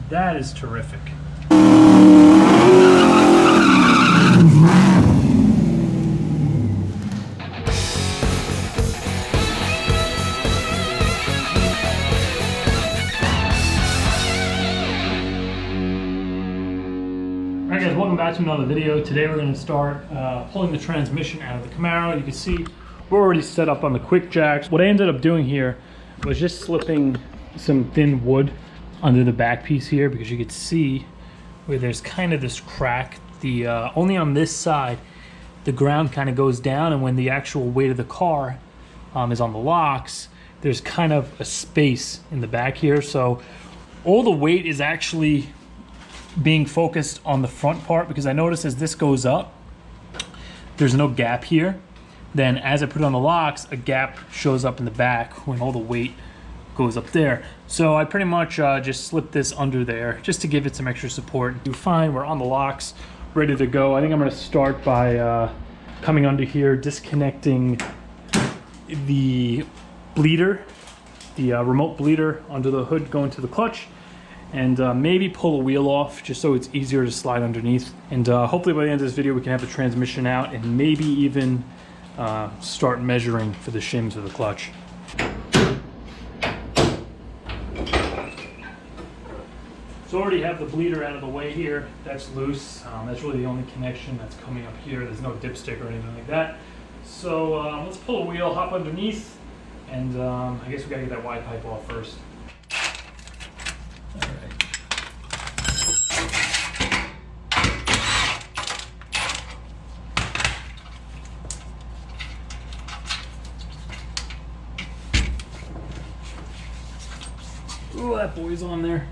that is terrific. Alright guys, welcome back to another video. Today we're going to start pulling the transmission out of the Camaro. You can see we're already set up on the quick jacks. What I ended up doing here was just slipping some thin wood under the back piece here, because you could see where there's kind of this crack. The only on this side the ground kind of goes down, and when the actual weight of the car is on the locks, there's kind of a space in the back here. So all the weight is actually being focused on the front part, because I noticed as this goes up, there's no gap here. Then as I put it on the locks, a gap shows up in the back when all the weight goes up there. So I pretty much just slipped this under there just to give it some extra support. Do fine, we're on the locks, ready to go. I think I'm gonna start by coming under here, disconnecting the bleeder, the remote bleeder under the hood going to the clutch, and maybe pull a wheel off just so it's easier to slide underneath. And hopefully by the end of this video we can have the transmission out and maybe even start measuring for the shims of the clutch. So I already have the bleeder out of the way here. That's loose. That's really the only connection that's coming up here. There's no dipstick or anything like that. So let's pull a wheel, hop underneath, and I guess we gotta get that Y pipe off first. All right. Ooh, that boy's on there.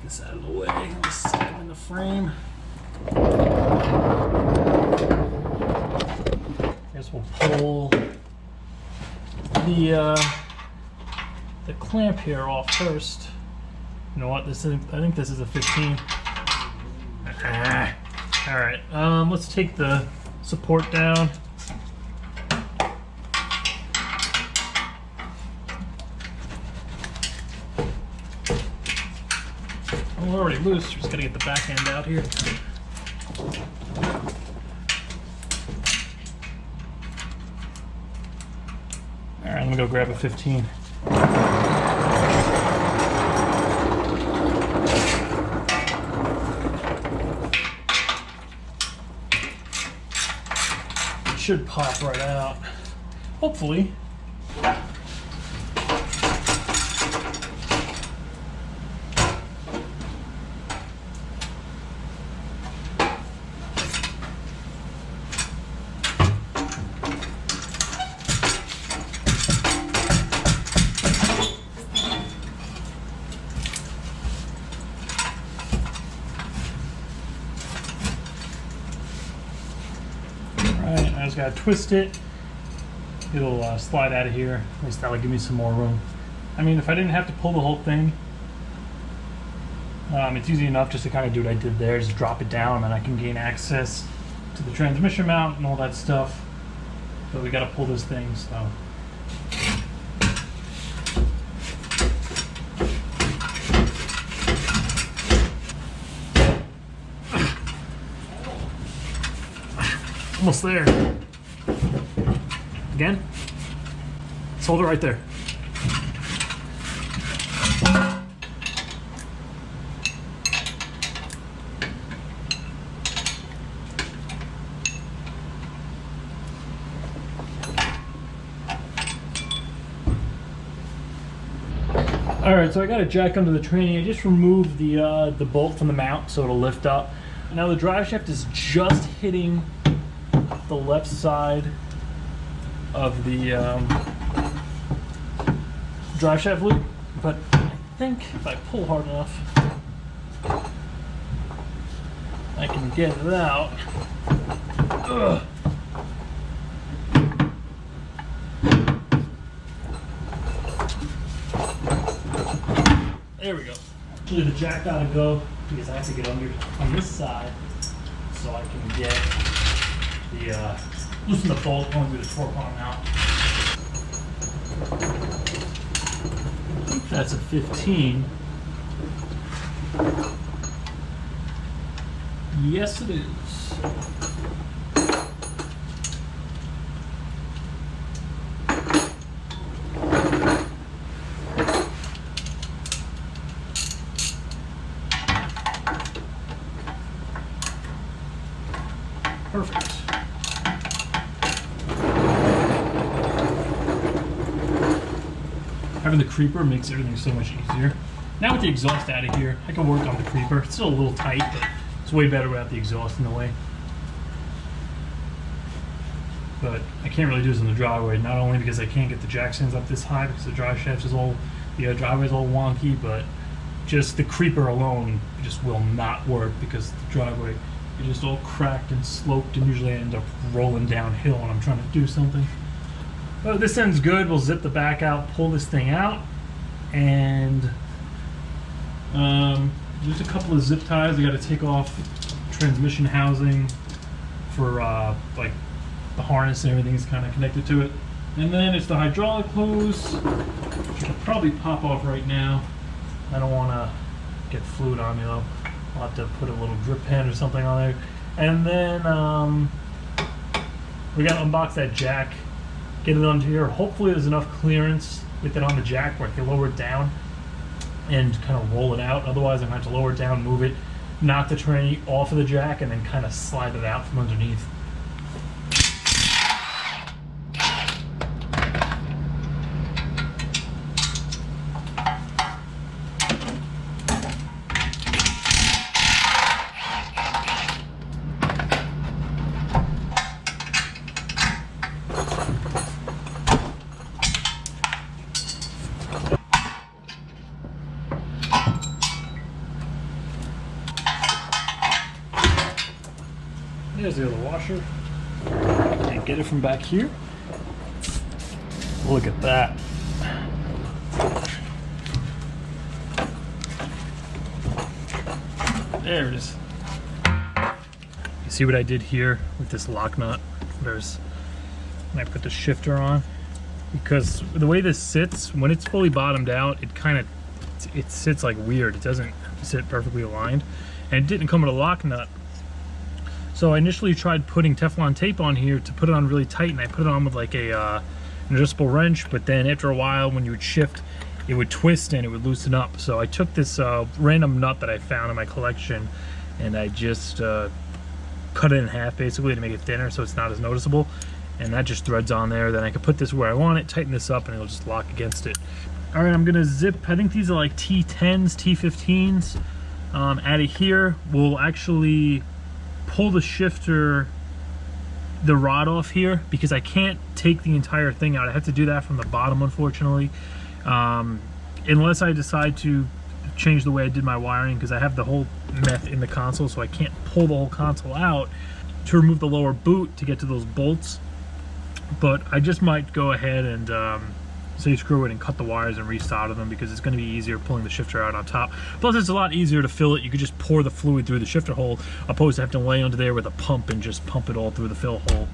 This out of the way. Let's stick them in the frame. I guess we'll pull the clamp here off first. You know what? This is, I think this is a 15. All right. Let's take the support down. We're already loose, just gotta get the back end out here. Alright, I'm gonna go grab a 15. It should pop right out. Hopefully. I just gotta twist it. It'll slide out of here. At least that'll give me some more room. I mean, if I didn't have to pull the whole thing, it's easy enough just to kind of do what I did there. Just drop it down and I can gain access to the transmission mount and all that stuff. But we gotta pull this thing, so. Almost there. Again. Let's hold it right there. All right, so I got it jacked under the tranny. I just removed the bolt from the mount so it'll lift up. Now the drive shaft is just hitting the left side of the drive shaft loop, but I think if I pull hard enough, I can get it out. Ugh. There we go. Actually, the jack gotta go because I have to get under on this side so I can get the loosen the bolt going through the torque arm out. I think that's a 15. Yes, it is. Perfect. Having the creeper makes everything so much easier. Now with the exhaust out of here, I can work on the creeper. It's still a little tight, but it's way better without the exhaust in the way. But I can't really do this in the driveway, not only because I can't get the jack stands up this high because the drive shaft is all, the driveway is all wonky, but just the creeper alone just will not work because the driveway is just all cracked and sloped, and usually I end up rolling downhill when I'm trying to do something. Well, this end's good. We'll zip the back out, pull this thing out, and there's a couple of zip ties. I got to take off transmission housing for like the harness and everything is kind of connected to it. And then it's the hydraulic hose, which I'll probably pop off right now. I don't want to get fluid on me though. I'll have to put a little drip pen or something on there. And then we got to unbox that jack, get it onto here. Hopefully there's enough clearance with it on the jack where I can lower it down and kind of roll it out. Otherwise I'm going to have to lower it down, move it, knock the tranny off of the jack, and then kind of slide it out from underneath. There's the other washer. And get it from back here. Look at that. There it is. You see what I did here with this lock nut? There's when I put the shifter on, because the way this sits, when it's fully bottomed out, it sits like weird. It doesn't sit perfectly aligned, and it didn't come with a lock nut. So I initially tried putting Teflon tape on here to put it on really tight, and I put it on with like a an adjustable wrench, but then after a while when you would shift, it would twist and it would loosen up. So I took this random nut that I found in my collection, and I just cut it in half basically to make it thinner so it's not as noticeable, and that just threads on there. Then I can put this where I want it, tighten this up, and it'll just lock against it. All right, I'm gonna zip, I think these are like T10s, T15s. Out of here, we'll actually pull the shifter, the rod off here, because I can't take the entire thing out. I have to do that from the bottom, unfortunately, unless I decide to change the way I did my wiring, because I have the whole meth in the console, so I can't pull the whole console out to remove the lower boot to get to those bolts. But I just might go ahead and say screw it and cut the wires and resolder them, because it's going to be easier pulling the shifter out on top. Plus it's a lot easier to fill it. You could just pour the fluid through the shifter hole, opposed to having to lay under there with a pump and just pump it all through the fill hole.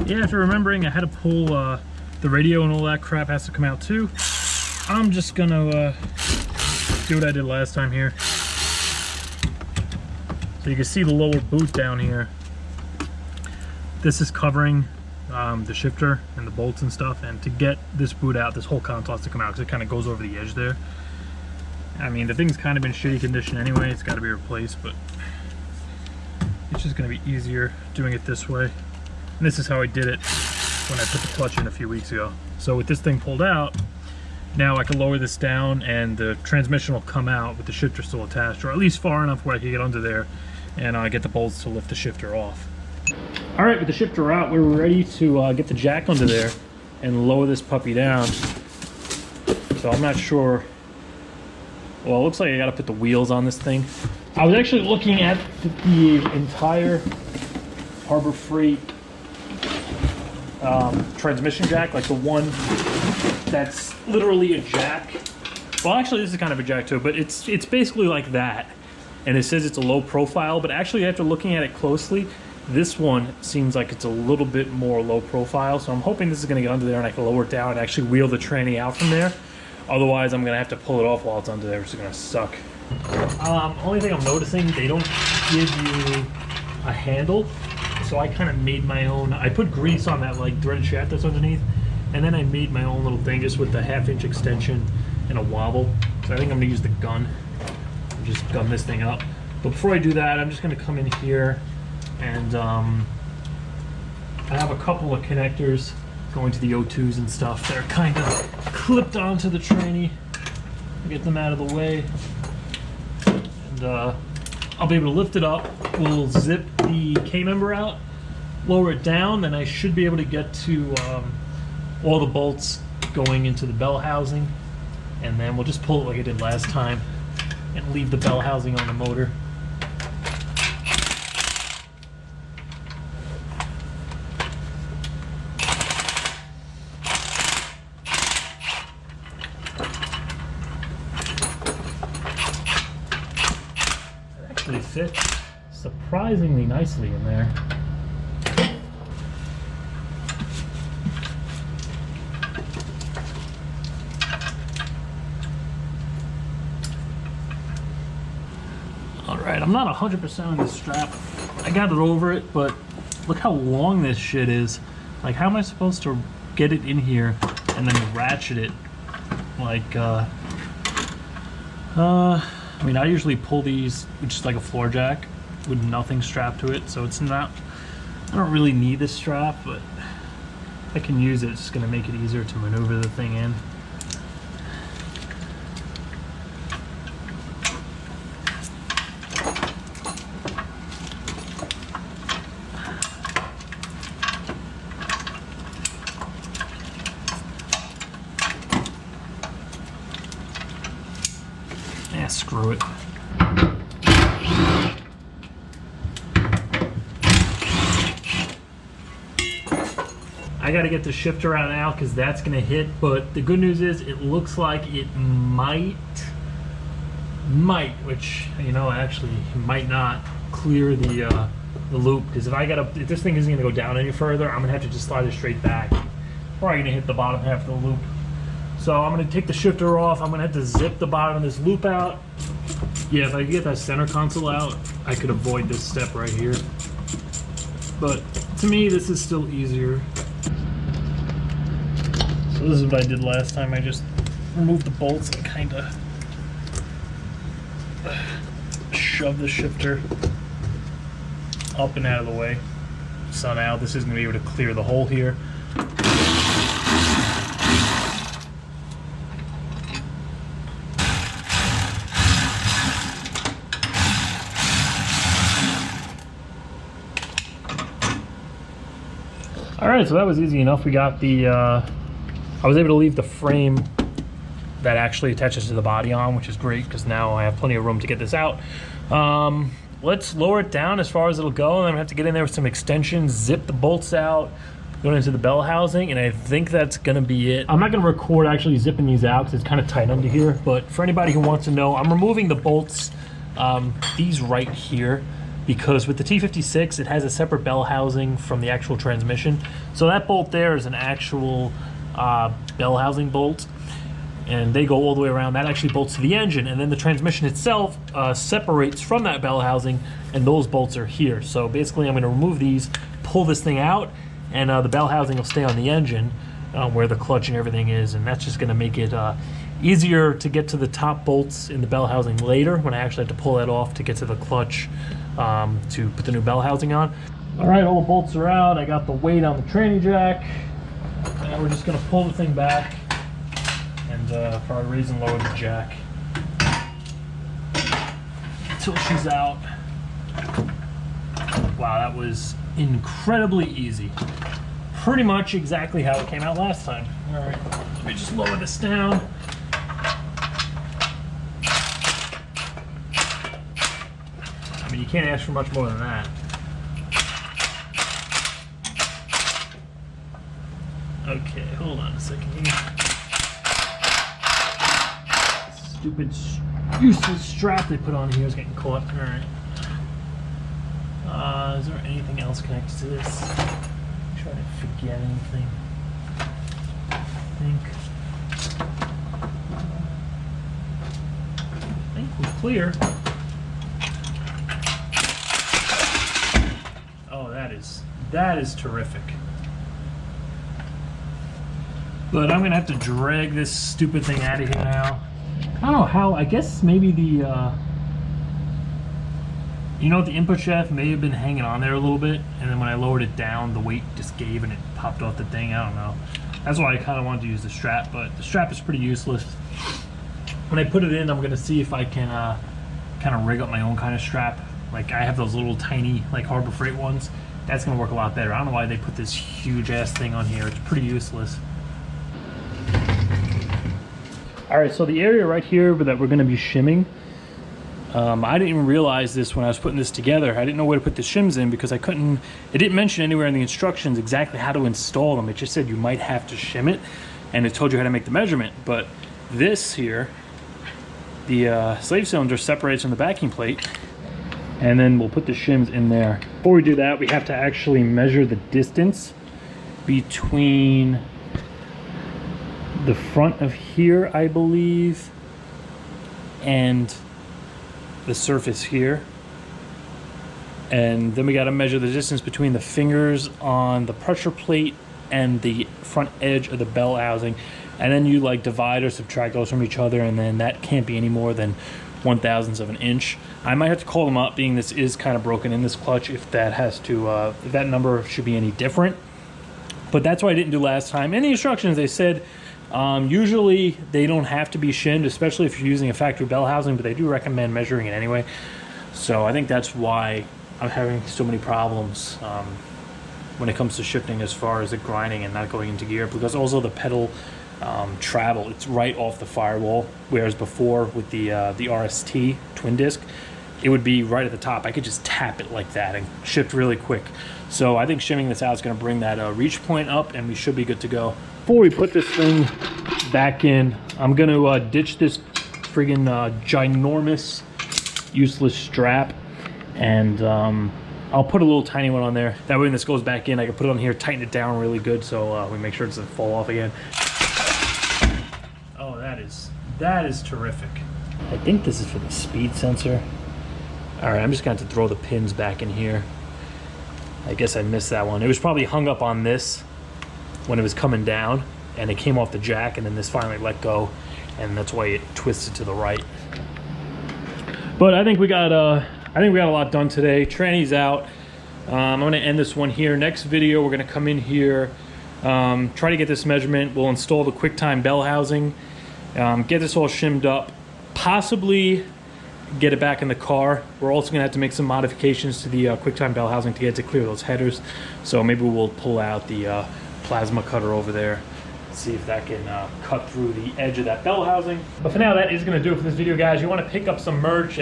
Yeah, after remembering I had to pull the radio and all that crap has to come out too, I'm just gonna do what I did last time here. So you can see the lower boot down here. This is covering the shifter and the bolts and stuff, and to get this boot out, this whole console has to come out because it kind of goes over the edge there. I mean, the thing's kind of in shitty condition anyway. It's got to be replaced, but it's just going to be easier doing it this way. And this is how I did it when I put the clutch in a few weeks ago. So with this thing pulled out, now I can lower this down and the transmission will come out with the shifter still attached, or at least far enough where I can get under there and get the bolts to lift the shifter off. All right, with the shifter out, we're ready to get the jack under there and lower this puppy down. So I'm not sure. Well, it looks like I gotta put the wheels on this thing. I was actually looking at the entire Harbor Freight transmission jack, like the one that's literally a jack. Well, actually this is kind of a jack too, but it's basically like that. And it says it's a low profile, but actually after looking at it closely, this one seems like it's a little bit more low profile. So I'm hoping this is gonna get under there and I can lower it down and actually wheel the tranny out from there. Otherwise, I'm gonna have to pull it off while it's under there, which is gonna suck. Only thing I'm noticing, they don't give you a handle. So I kind of made my own. I put grease on that like threaded shaft that's underneath, and then I made my own little thing just with the 1/2 inch extension and a wobble. So I think I'm gonna use the gun and just gun this thing up. But before I do that, I'm just gonna come in here and I have a couple of connectors going to the O2s and stuff. They're kind of clipped onto the tranny. I'll get them out of the way. And I'll be able to lift it up. We'll zip the K-member out, lower it down, then I should be able to get to all the bolts going into the bell housing. And then we'll just pull it like I did last time and leave the bell housing on the motor. Fit surprisingly nicely in there. All right, I'm not 100% on this strap. I got it over it, but look how long this shit is. Like, how am I supposed to get it in here and then ratchet it? Like, I mean, I usually pull these with just like a floor jack with nothing strapped to it, so it's not, I don't really need this strap, but I can use it. It's just gonna make it easier to maneuver the thing in. Screw it. I got to get the shifter out now because that's going to hit, but the good news is it looks like it might, which, you know, actually might not clear the loop, because if this thing isn't going to go down any further, I'm going to have to just slide it straight back. Probably going to hit the bottom half of the loop. So I'm going to take the shifter off. I'm going to have to zip the bottom of this loop out. Yeah, if I could get that center console out, I could avoid this step right here. But to me, this is still easier. So this is what I did last time. I just removed the bolts and kind of shove the shifter up and out of the way. So now this is going to be able to clear the hole here. Alright, so that was easy enough. We got the, I was able to leave the frame that actually attaches to the body on, which is great because now I have plenty of room to get this out. Let's lower it down as far as it'll go, and then I have to get in there with some extensions, zip the bolts out, go into the bell housing, and I think that's gonna be it. I'm not gonna record actually zipping these out because it's kind of tight under here, but for anybody who wants to know, I'm removing the bolts, these right here, because with the T56, it has a separate bell housing from the actual transmission. So that bolt there is an actual bell housing bolt, and they go all the way around. That actually bolts to the engine, and then the transmission itself separates from that bell housing, and those bolts are here. So basically I'm gonna remove these, pull this thing out, and the bell housing will stay on the engine where the clutch and everything is, and that's just gonna make it Easier to get to the top bolts in the bell housing later when I actually have to pull that off to get to the clutch to put the new bell housing on. All right, all the bolts are out. I got the weight on the tranny jack. And we're just gonna pull the thing back and probably raise and lower the jack until she's out. Wow, that was incredibly easy. Pretty much exactly how it came out last time. All right, let me just lower this down. I mean, you can't ask for much more than that. Okay, hold on a second here. Stupid, useless strap they put on here is getting caught. All right. Is there anything else connected to this? I'm trying to forget anything. I think we're clear. Oh, that is terrific. But I'm gonna have to drag this stupid thing out of here now. I don't know how, I guess maybe the, you know, the input shaft may have been hanging on there a little bit, and then when I lowered it down, the weight just gave and it popped off the thing. I don't know. That's why I kind of wanted to use the strap, but the strap is pretty useless. When I put it in, I'm gonna see if I can kind of rig up my own kind of strap. Like I have those little tiny, like Harbor Freight ones. That's gonna work a lot better. I don't know why they put this huge ass thing on here. It's pretty useless. All right, so the area right here that we're gonna be shimming, I didn't even realize this when I was putting this together. I didn't know where to put the shims in because it didn't mention anywhere in the instructions exactly how to install them. It just said you might have to shim it, and it told you how to make the measurement. But this here, the slave cylinder separates from the backing plate, and then we'll put the shims in there. Before we do that, we have to actually measure the distance between the front of here, I believe, and the surface here. And then we got to measure the distance between the fingers on the pressure plate and the front edge of the bell housing. And then you like divide or subtract those from each other, and then that can't be any more than 1/1000th of an inch. I might have to call them up, being this is kind of broken in this clutch, if that has to, if that number should be any different. But that's what I didn't do last time. In the instructions, they said usually they don't have to be shimmed, especially if you're using a factory bell housing, but they do recommend measuring it anyway. So I think that's why I'm having so many problems when it comes to shifting as far as the grinding and not going into gear, because also the pedal travel, it's right off the firewall, whereas before with the RST twin disc, it would be right at the top. I could just tap it like that and shift really quick. So I think shimming this out is going to bring that reach point up, and we should be good to go. Before we put this thing back in, I'm going to ditch this friggin' ginormous useless strap, and I'll put a little tiny one on there. That way when this goes back in, I can put it on here, tighten it down really good, so we make sure it doesn't fall off again. Oh, that is terrific. I think this is for the speed sensor. All right, I'm just going to have to throw the pins back in here. I guess I missed that one. It was probably hung up on this when it was coming down, and it came off the jack, and then this finally let go, and that's why it twisted to the right. But I think we got a lot done today. Tranny's out. I'm going to end this one here. Next video, we're going to come in here, try to get this measurement. We'll install the QuickTime bell housing, get this all shimmed up, possibly get it back in the car. We're also going to have to make some modifications to the QuickTime bell housing to get it to clear those headers. So maybe we'll pull out the plasma cutter over there, see if that can cut through the edge of that bell housing. But for now, that is going to do it for this video, guys. You want to pick up some merch,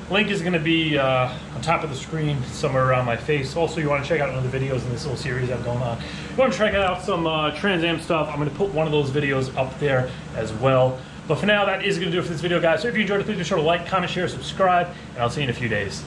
link is going to be on top of the screen somewhere around my face. Also, you want to check out other videos in this little series I'm going on. You want to check out some Trans Am stuff. I'm going to put one of those videos up there as well. But for now, that is going to do it for this video, guys. So if you enjoyed it, please be sure to like, comment, share, subscribe, and I'll see you in a few days.